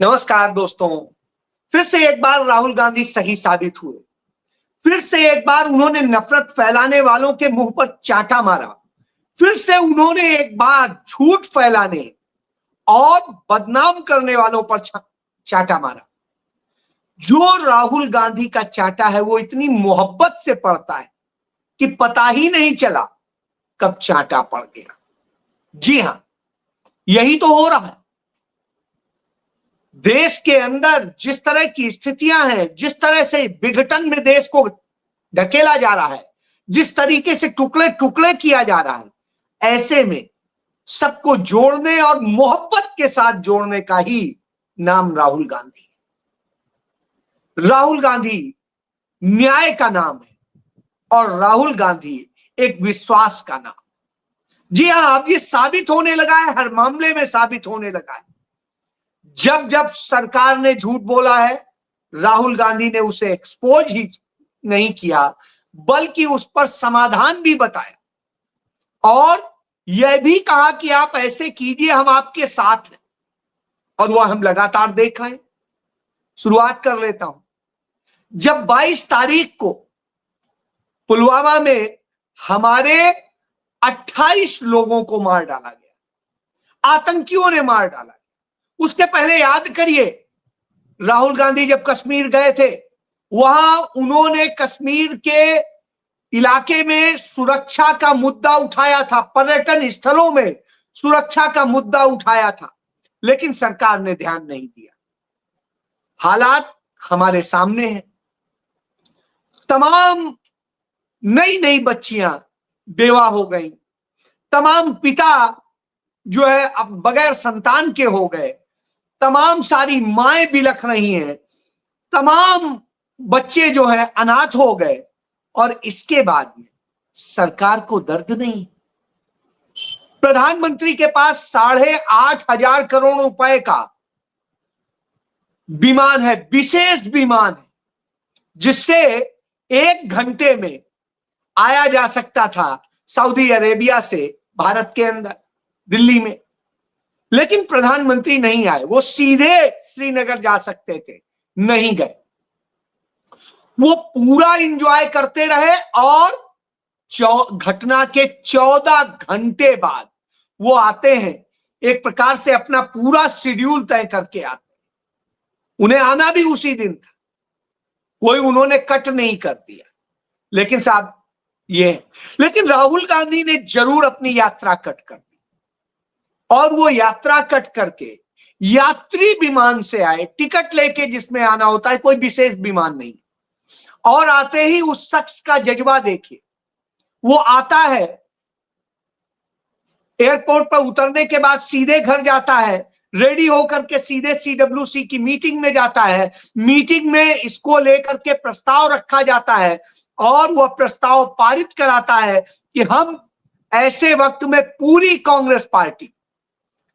नमस्कार दोस्तों। फिर से एक बार राहुल गांधी सही साबित हुए। फिर से एक बार उन्होंने नफरत फैलाने वालों के मुंह पर चांटा मारा। फिर से उन्होंने एक बार झूठ फैलाने और बदनाम करने वालों पर चांटा मारा। जो राहुल गांधी का चांटा है वो इतनी मोहब्बत से पड़ता है कि पता ही नहीं चला कब चांटा पड़ गया। जी हां, यही तो हो रहा है। देश के अंदर जिस तरह की स्थितियां हैं, जिस तरह से विघटन में देश को ढकेला जा रहा है, जिस तरीके से टुकड़े टुकड़े किया जा रहा है, ऐसे में सबको जोड़ने और मोहब्बत के साथ जोड़ने का ही नाम राहुल गांधी है। राहुल गांधी न्याय का नाम है और राहुल गांधी एक विश्वास का नाम। जी हां, अब ये साबित होने लगा है, हर मामले में साबित होने लगा है। जब जब सरकार ने झूठ बोला है, राहुल गांधी ने उसे एक्सपोज ही नहीं किया, बल्कि उस पर समाधान भी बताया और यह भी कहा कि आप ऐसे कीजिए, हम आपके साथ हैं। और वह हम लगातार देख रहे हैं। शुरुआत कर लेता हूं। जब 22 तारीख को पुलवामा में हमारे 28 लोगों को मार डाला गया, आतंकियों ने मार डाला, उसके पहले याद करिए, राहुल गांधी जब कश्मीर गए थे, वहां उन्होंने कश्मीर के इलाके में सुरक्षा का मुद्दा उठाया था, पर्यटन स्थलों में सुरक्षा का मुद्दा उठाया था, लेकिन सरकार ने ध्यान नहीं दिया। हालात हमारे सामने हैं। तमाम नई नई बच्चियां बेवा हो गई, तमाम पिता जो है अब बगैर संतान के हो गए, तमाम सारी माएं बिलख रही हैं, तमाम बच्चे जो है अनाथ हो गए। और इसके बाद में सरकार को दर्द नहीं। प्रधानमंत्री के पास 8,500 करोड़ रुपए का विमान है, विशेष विमान है, जिससे 1 घंटे में आया जा सकता था सऊदी अरेबिया से भारत के अंदर, दिल्ली में। लेकिन प्रधानमंत्री नहीं आए, वो सीधे श्रीनगर जा सकते थे, नहीं गए। वो पूरा एंजॉय करते रहे और घटना के 14 घंटे बाद वो आते हैं, एक प्रकार से अपना पूरा शेड्यूल तय करके आते हैं। उन्हें आना भी उसी दिन था, कोई उन्होंने कट नहीं कर दिया। लेकिन साहब ये, लेकिन राहुल गांधी ने जरूर अपनी यात्रा कट कर दी और वो यात्रा कट करके यात्री विमान से आए, टिकट लेके जिसमें आना होता है, कोई विशेष विमान नहीं। और आते ही उस शख्स का जज्बा देखिए। वो आता है, एयरपोर्ट पर उतरने के बाद सीधे घर जाता है, रेडी होकर के सीधे CWC की मीटिंग में जाता है। मीटिंग में इसको लेकर के प्रस्ताव रखा जाता है और वह प्रस्ताव पारित कराता है कि हम ऐसे वक्त में पूरी कांग्रेस पार्टी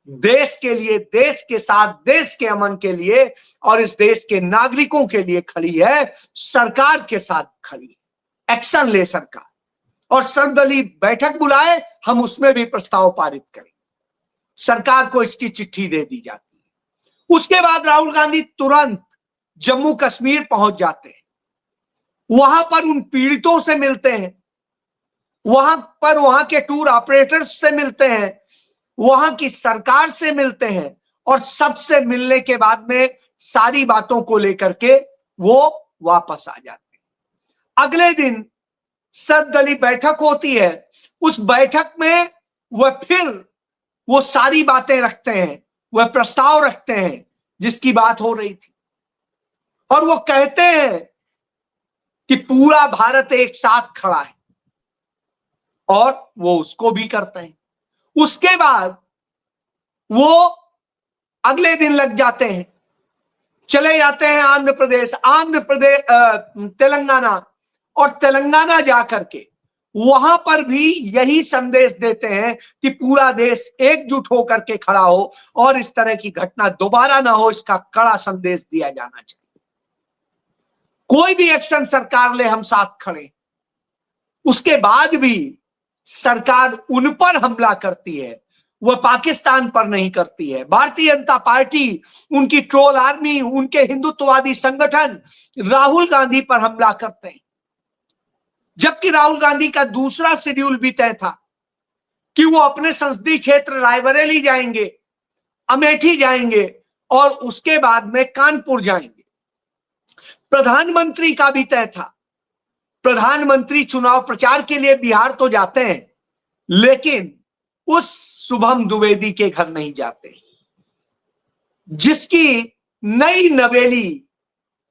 देश के लिए, देश के साथ, देश के अमन के लिए और इस देश के नागरिकों के लिए खड़ी है, सरकार के साथ खड़ी है। एक्शन ले सरकार और सर्वदलीय बैठक बुलाए, हम उसमें भी प्रस्ताव पारित करें। सरकार को इसकी चिट्ठी दे दी जाती है। उसके बाद राहुल गांधी तुरंत जम्मू कश्मीर पहुंच जाते हैं, वहां पर उन पीड़ितों से मिलते हैं, वहां पर वहां के टूर ऑपरेटर्स से मिलते हैं, वहां की सरकार से मिलते हैं और सबसे मिलने के बाद में सारी बातों को लेकर के वो वापस आ जाते हैं। अगले दिन सर्वदलीय बैठक होती है। उस बैठक में वह फिर वो सारी बातें रखते हैं, वह प्रस्ताव रखते हैं जिसकी बात हो रही थी, और वो कहते हैं कि पूरा भारत एक साथ खड़ा है, और वो उसको भी करते हैं। उसके बाद वो अगले दिन लग जाते हैं, चले जाते हैं आंध्र प्रदेश, तेलंगाना, और तेलंगाना जाकर के वहां पर भी यही संदेश देते हैं कि पूरा देश एकजुट होकर के खड़ा हो और इस तरह की घटना दोबारा ना हो, इसका कड़ा संदेश दिया जाना चाहिए। कोई भी एक्शन सरकार ले, हम साथ खड़े। उसके बाद भी सरकार उन पर हमला करती है वह पाकिस्तान पर नहीं करती है। भारतीय जनता पार्टी, उनकी ट्रोल आर्मी, उनके हिंदुत्ववादी संगठन राहुल गांधी पर हमला करते हैं, जबकि राहुल गांधी का दूसरा शेड्यूल भी तय था कि वो अपने संसदीय क्षेत्र रायबरेली जाएंगे, अमेठी जाएंगे और उसके बाद में कानपुर जाएंगे। प्रधानमंत्री का भी तय था। प्रधानमंत्री चुनाव प्रचार के लिए बिहार तो जाते हैं, लेकिन उस शुभम द्विवेदी के घर नहीं जाते, जिसकी नई नवेली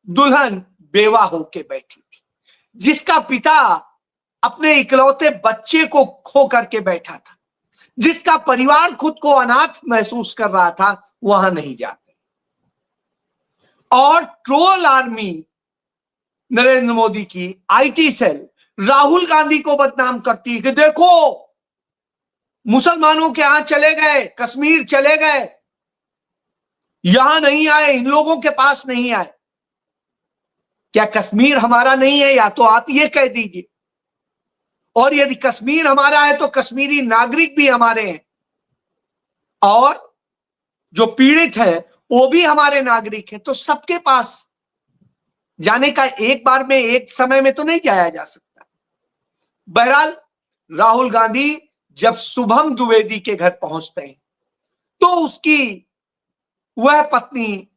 दुल्हन बेवा होके बैठी थी, जिसका पिता अपने इकलौते बच्चे को खो करके बैठा था, जिसका परिवार खुद को अनाथ महसूस कर रहा था, वहां नहीं जाते। और ट्रोल आर्मी नरेंद्र मोदी की आईटी सेल राहुल गांधी को बदनाम करती है कि देखो मुसलमानों के यहां चले गए, कश्मीर चले गए, यहां नहीं आए, इन लोगों के पास नहीं आए। क्या कश्मीर हमारा नहीं है? या तो आप ये कह दीजिए। और यदि कश्मीर हमारा है तो कश्मीरी नागरिक भी हमारे हैं, और जो पीड़ित है वो भी हमारे नागरिक हैं। तो सबके पास जाने का एक बार में, एक समय में तो नहीं जाया जा सकता। बहरहाल राहुल गांधी जब शुभम द्विवेदी के घर पहुंचते हैं तो उसकी वह पत्नी,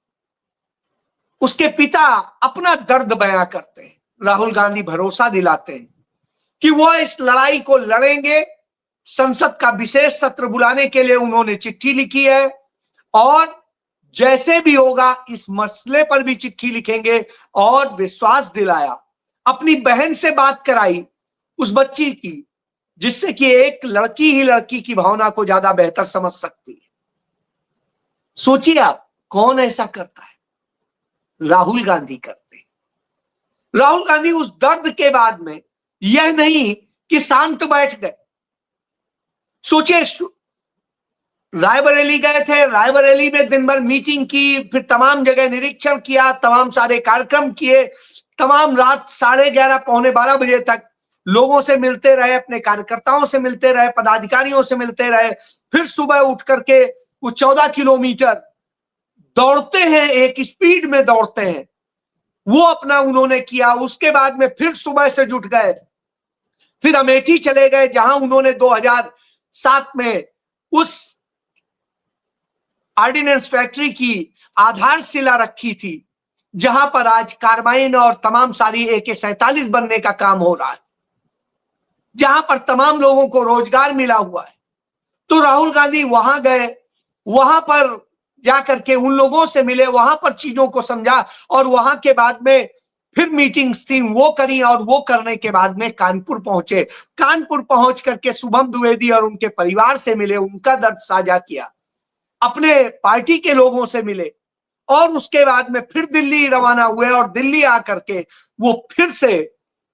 उसके पिता अपना दर्द बयां करते हैं। राहुल गांधी भरोसा दिलाते हैं कि वह इस लड़ाई को लड़ेंगे। संसद का विशेष सत्र बुलाने के लिए उन्होंने चिट्ठी लिखी है, और जैसे भी होगा इस मसले पर भी चिट्ठी लिखेंगे। और विश्वास दिलाया, अपनी बहन से बात कराई उस बच्ची की, जिससे कि एक लड़की ही लड़की की भावना को ज्यादा बेहतर समझ सकती है। सोचिए आप, कौन ऐसा करता है? राहुल गांधी करते हैं। राहुल गांधी उस दर्द के बाद में यह नहीं कि शांत बैठ गए। सोचिए, रायबरेली गए थे, रायबरेली में दिन भर मीटिंग की, फिर तमाम जगह निरीक्षण किया, तमाम सारे कार्यक्रम किए, तमाम रात 11:30 पौने 12 बजे तक लोगों से मिलते रहे, अपने कार्यकर्ताओं से मिलते रहे, पदाधिकारियों से मिलते रहे। फिर सुबह उठ करके वो 14 किलोमीटर दौड़ते हैं, एक स्पीड में दौड़ते हैं, वो अपना उन्होंने किया। उसके बाद में फिर सुबह से जुट गए, फिर अमेठी चले गए, जहां उन्होंने 2007 में उस ऑर्डिनेंस फैक्ट्री की आधारशिला रखी थी, जहां पर आज कार्बाइन और तमाम सारी AK-47 बनने का काम हो रहा है, जहां पर तमाम लोगों को रोजगार मिला हुआ है। तो राहुल गांधी वहां गए, वहां पर जाकर के उन लोगों से मिले, वहां पर चीजों को समझा, और वहां के बाद में फिर मीटिंग्स थी वो करी, और वो करने के बाद में कानपुर पहुंचे। कानपुर पहुंच करके शुभम द्विवेदी और उनके परिवार से मिले, उनका दर्द साझा किया, अपने पार्टी के लोगों से मिले, और उसके बाद में फिर दिल्ली रवाना हुए। और दिल्ली आकर के वो फिर से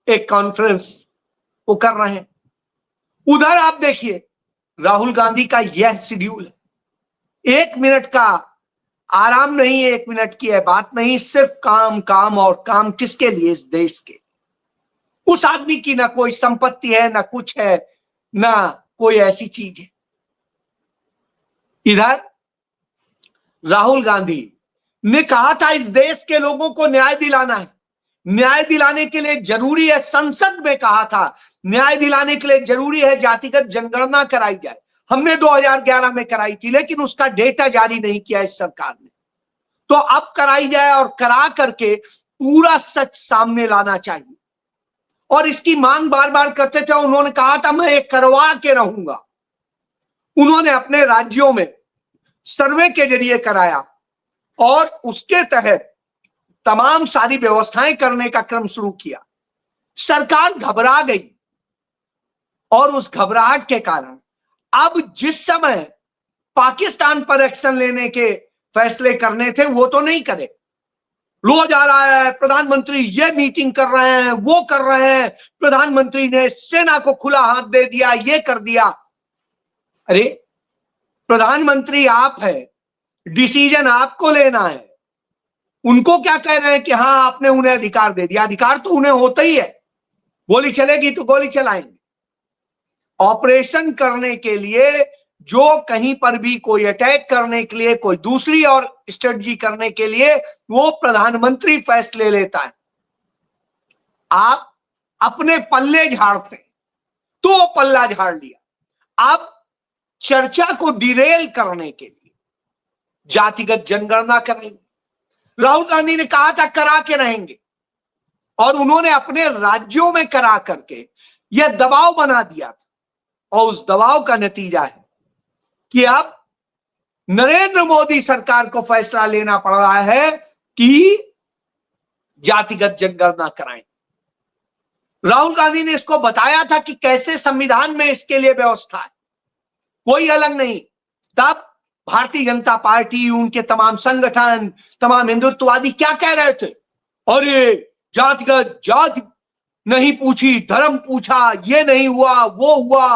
एक कॉन्फ्रेंस वो कर रहे हैं। उधर आप देखिए, राहुल गांधी का यह शेड्यूल है। 1 मिनट का आराम नहीं, 1 मिनट की है बात नहीं, सिर्फ काम काम और काम। किसके लिए? इस देश के। उस आदमी की ना कोई संपत्ति है, ना कुछ है, ना कोई ऐसी चीज है। इधर राहुल गांधी ने कहा था इस देश के लोगों को न्याय दिलाना है। न्याय दिलाने के लिए जरूरी है, संसद में कहा था, न्याय दिलाने के लिए जरूरी है जातिगत जनगणना कराई जाए। हमने 2011 में कराई थी, लेकिन उसका डेटा जारी नहीं किया इस सरकार ने। तो अब कराई जाए, और करा करके पूरा सच सामने लाना चाहिए। और इसकी मांग बार बार करते थे। उन्होंने कहा था मैं एक करवा के रहूंगा। उन्होंने अपने राज्यों में सर्वे के जरिए कराया, और उसके तहत तमाम सारी व्यवस्थाएं करने का क्रम शुरू किया। सरकार घबरा गई, और उस घबराहट के कारण अब जिस समय पाकिस्तान पर एक्शन लेने के फैसले करने थे वो तो नहीं करे। रोज आ रहा है प्रधानमंत्री ये मीटिंग कर रहे हैं, वो कर रहे हैं, प्रधानमंत्री ने सेना को खुला हाथ दे दिया, ये कर दिया। अरे प्रधानमंत्री आप है, डिसीजन आपको लेना है। उनको क्या कह रहे हैं कि हाँ आपने उन्हें अधिकार दे दिया? अधिकार तो उन्हें होता ही है, गोली चलेगी तो गोली चलाएंगे। ऑपरेशन करने के लिए जो कहीं पर भी कोई अटैक करने के लिए, कोई दूसरी और स्ट्रेटजी करने के लिए, वो प्रधानमंत्री फैसले लेता है। आप अपने पल्ले झाड़ते, तो पल्ला झाड़ लिया। आप चर्चा को डिरेल करने के लिए जातिगत जनगणना करेंगे। राहुल गांधी ने कहा था करा के रहेंगे, और उन्होंने अपने राज्यों में करा करके यह दबाव बना दिया था, और उस दबाव का नतीजा है कि अब नरेंद्र मोदी सरकार को फैसला लेना पड़ रहा है कि जातिगत जनगणना कराएं। राहुल गांधी ने इसको बताया था कि कैसे संविधान में इसके लिए व्यवस्था है, कोई अलग नहीं। तब भारतीय जनता पार्टी, उनके तमाम संगठन, तमाम हिंदुत्ववादी क्या कह रहे थे? अरे जातिगत जाति नहीं पूछी, धर्म पूछा, ये नहीं हुआ, वो हुआ,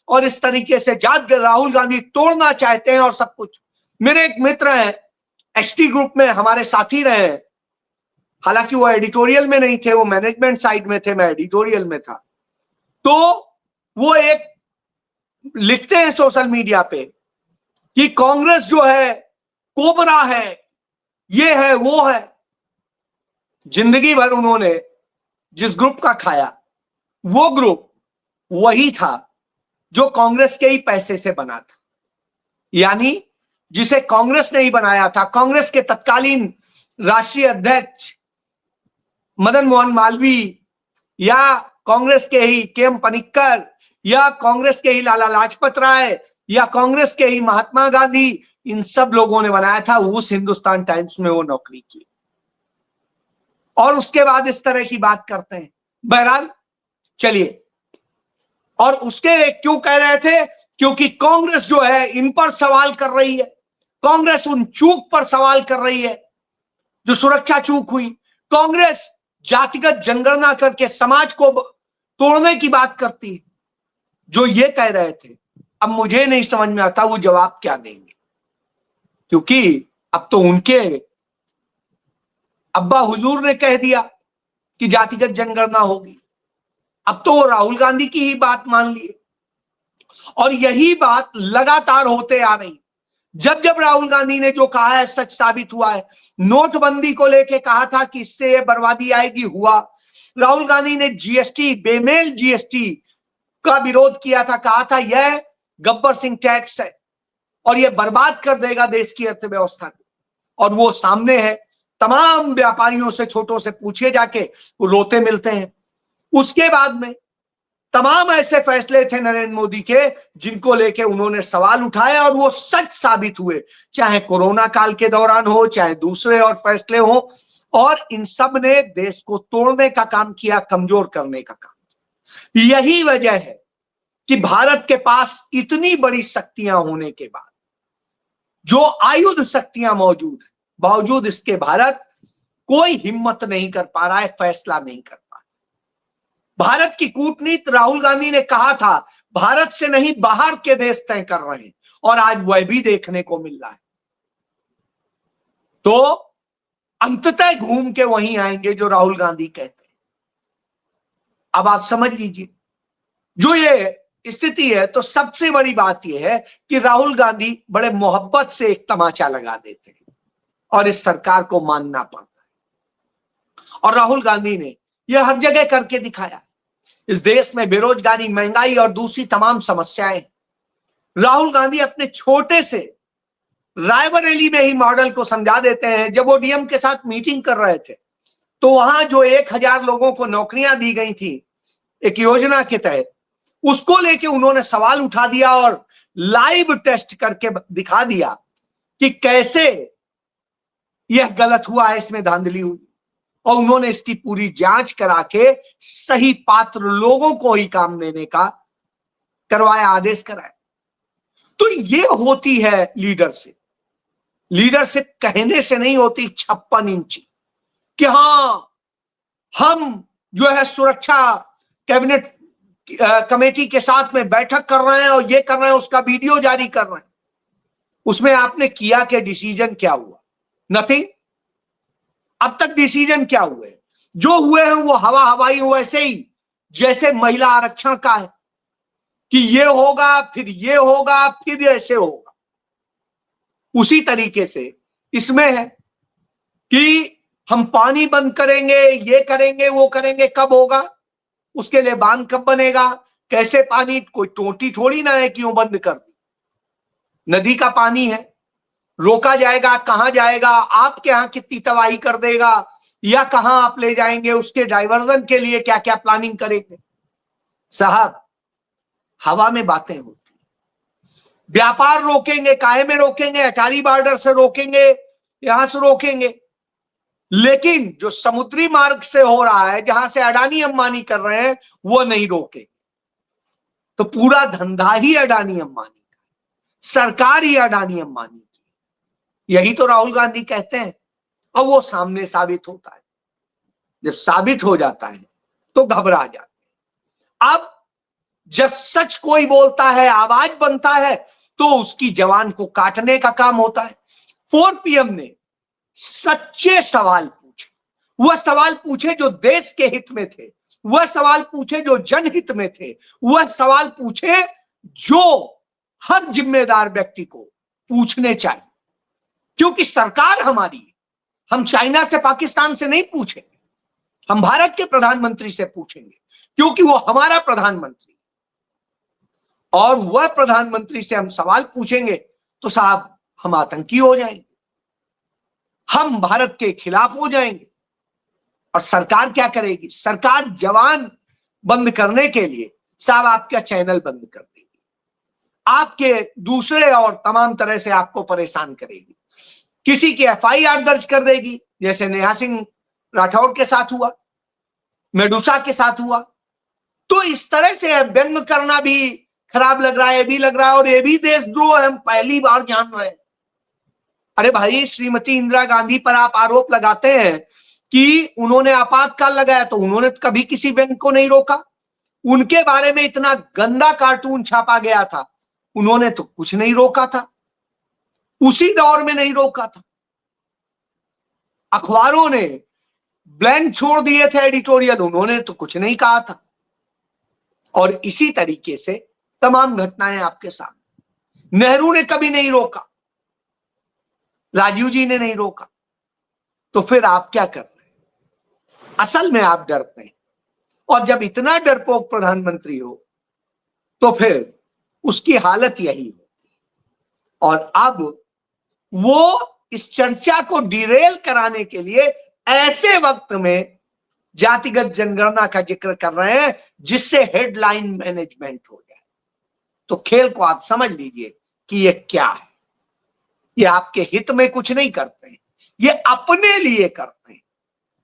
और इस तरीके से जात राहुल गांधी तोड़ना चाहते हैं और सब कुछ। मेरे एक मित्र हैं, एसटी ग्रुप में हमारे साथी रहे हैं, हालांकि वो एडिटोरियल में नहीं थे, वो मैनेजमेंट साइड में थे, मैं एडिटोरियल में था। तो वो एक लिखते हैं सोशल मीडिया पे कि कांग्रेस जो है कोबरा है, ये है, वो है। जिंदगी भर उन्होंने जिस ग्रुप का खाया, वो ग्रुप वही था जो कांग्रेस के ही पैसे से बना था, यानी जिसे कांग्रेस ने ही बनाया था। कांग्रेस के तत्कालीन राष्ट्रीय अध्यक्ष मदन मोहन मालवीय, या कांग्रेस के ही के.एम. पनिक्कर, या कांग्रेस के ही लाला लाजपत राय, या कांग्रेस के ही महात्मा गांधी, इन सब लोगों ने बनाया था। उस हिंदुस्तान टाइम्स में वो नौकरी की, और उसके बाद इस तरह की बात करते हैं। बहरहाल चलिए, और उसके क्यों कह रहे थे? क्योंकि कांग्रेस जो है इन पर सवाल कर रही है, कांग्रेस उन चूक पर सवाल कर रही है जो सुरक्षा चूक हुई। कांग्रेस जातिगत जनगणना करके समाज को तोड़ने की बात करती है। जो ये कह रहे थे, अब मुझे नहीं समझ में आता वो जवाब क्या देंगे, क्योंकि अब तो उनके अब्बा हुजूर ने कह दिया कि जातिगत जनगणना होगी। अब तो वो राहुल गांधी की ही बात मान लिए, और यही बात लगातार होते आ रही। जब जब राहुल गांधी ने जो कहा है सच साबित हुआ है। नोटबंदी को लेके कहा था कि इससे ये बर्बादी आएगी, हुआ। राहुल गांधी ने जीएसटी, बेमेल जीएसटी का विरोध किया था, कहा था यह गब्बर सिंह टैक्स है और यह बर्बाद कर देगा देश की अर्थव्यवस्था को। और वो सामने है, तमाम व्यापारियों से, छोटों से पूछे जाके, वो रोते मिलते हैं। उसके बाद में तमाम ऐसे फैसले थे नरेंद्र मोदी के जिनको लेके उन्होंने सवाल उठाए, और वो सच साबित हुए, चाहे कोरोना काल के दौरान हो, चाहे दूसरे और फैसले हो। और इन सब ने देश को तोड़ने का काम किया, कमजोर करने का काम। यही वजह है कि भारत के पास इतनी बड़ी शक्तियां होने के बाद, जो आयुध शक्तियां मौजूद है, बावजूद इसके भारत कोई हिम्मत नहीं कर पा रहा है, फैसला नहीं कर पा रहा। भारत की कूटनीति, राहुल गांधी ने कहा था भारत से नहीं बाहर के देश तय कर रहे हैं, और आज वह भी देखने को मिल रहा है। तो अंततः घूम के वहीं आएंगे जो राहुल गांधी कहते हैं। अब आप समझ लीजिए, जो ये स्थिति है, तो सबसे बड़ी बात यह है कि राहुल गांधी बड़े मोहब्बत से एक तमाचा लगा देते हैं, और इस सरकार को मानना पड़ता है। और राहुल गांधी ने यह हर जगह करके दिखाया। इस देश में बेरोजगारी, महंगाई और दूसरी तमाम समस्याएं, राहुल गांधी अपने छोटे से रायबरेली में ही मॉडल को समझा देते हैं। जब वो डीएम के साथ मीटिंग कर रहे थे, तो वहां जो 1000 लोगों को नौकरियां दी गई थी एक योजना के तहत, उसको लेके उन्होंने सवाल उठा दिया और लाइव टेस्ट करके दिखा दिया कि कैसे यह गलत हुआ है, इसमें धांधली हुई। और उन्होंने इसकी पूरी जांच करा के सही पात्र लोगों को ही काम देने का करवाया, आदेश कराया। तो ये होती है लीडरशिप। लीडरशिप कहने से नहीं होती, 56 इंची कि हां हम जो है सुरक्षा कैबिनेट कमेटी के साथ में बैठक कर रहे हैं और ये कर रहे हैं, उसका वीडियो जारी कर रहे हैं। उसमें आपने किया कि डिसीजन क्या हुआ? नथिंग। अब तक डिसीजन क्या हुए? जो हुए हैं वो हवा हवाई, वैसे ही जैसे महिला आरक्षण का है। कि ये होगा, फिर ये होगा, फिर ऐसे होगा। उसी तरीके से इसमें है कि हम पानी बंद करेंगे, ये करेंगे, वो करेंगे, कब होगा, उसके लिए बांध कब बनेगा, कैसे पानी, कोई टोटी थोड़ी ना है कि वो बंद कर दी। नदी का पानी है, रोका जाएगा, कहां जाएगा, आपके यहां कितनी तबाही कर देगा, या कहां आप ले जाएंगे, उसके डाइवर्जन के लिए क्या क्या प्लानिंग करेंगे। साहब, हवा में बातें होती, व्यापार रोकेंगे, काहे में रोकेंगे, अटारी बॉर्डर से रोकेंगे, यहां से रोकेंगे, लेकिन जो समुद्री मार्ग से हो रहा है, जहां से अडानी अंबानी कर रहे हैं, वो नहीं रोके। तो पूरा धंधा ही अडानी अंबानी का, सरकार ही अडानी अंबानी की। यही तो राहुल गांधी कहते हैं, और वो सामने साबित होता है। जब साबित हो जाता है तो घबरा जाते हैं। अब जब सच कोई बोलता है, आवाज बनता है, तो उसकी जवान को काटने का काम होता है। 4 PM ने सच्चे सवाल पूछे, वह सवाल पूछे जो देश के हित में थे, वह सवाल पूछे जो जनहित में थे, वह सवाल पूछे जो हर जिम्मेदार व्यक्ति को पूछने चाहिए। क्योंकि सरकार हमारी है, हम चाइना से, पाकिस्तान से नहीं पूछेंगे, हम भारत के प्रधानमंत्री से पूछेंगे, क्योंकि वो हमारा प्रधानमंत्री, और वह प्रधानमंत्री से हम सवाल पूछेंगे तो साहब हम आतंकी हो जाएंगे, हम भारत के खिलाफ हो जाएंगे। और सरकार क्या करेगी? सरकार जवान बंद करने के लिए साहब आपका चैनल बंद कर देगी, आपके दूसरे और तमाम तरह से आपको परेशान करेगी, किसी की FIR दर्ज कर देगी, जैसे नेहा सिंह राठौड़ के साथ हुआ, मेडुसा के साथ हुआ। तो इस तरह से व्यंग करना भी खराब लग रहा है, ये भी लग रहा है, और ये भी देशद्रोह है, हम पहली बार जान रहे हैं। अरे भाई, श्रीमती इंदिरा गांधी पर आप आरोप लगाते हैं कि उन्होंने आपातकाल लगाया, तो उन्होंने कभी किसी बैंक को नहीं रोका। उनके बारे में इतना गंदा कार्टून छापा गया था, उन्होंने तो कुछ नहीं रोका था, उसी दौर में नहीं रोका था। अखबारों ने ब्लैंक छोड़ दिए थे एडिटोरियल, उन्होंने तो कुछ नहीं कहा था। और इसी तरीके से तमाम घटनाएं आपके सामने। नेहरू ने कभी नहीं रोका, राजीव जी ने नहीं रोका, तो फिर आप क्या कर रहे हैं? असल में आप डरते हैं, और जब इतना डरपोक प्रधानमंत्री हो तो फिर उसकी हालत यही होती है। और अब वो इस चर्चा को डिरेल कराने के लिए ऐसे वक्त में जातिगत जनगणना का जिक्र कर रहे हैं जिससे हेडलाइन मैनेजमेंट हो जाए। तो खेल को आप समझ लीजिए कि ये क्या है। ये आपके हित में कुछ नहीं करते हैं, ये अपने लिए करते हैं,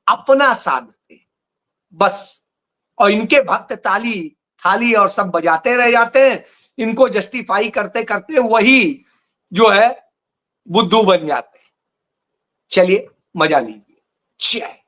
अपना साधते हैं बस। और इनके भक्त ताली थाली और सब बजाते रह जाते हैं, इनको जस्टिफाई करते करते वही जो है बुद्धू बन जाते हैं। चलिए मजा लीजिए। जय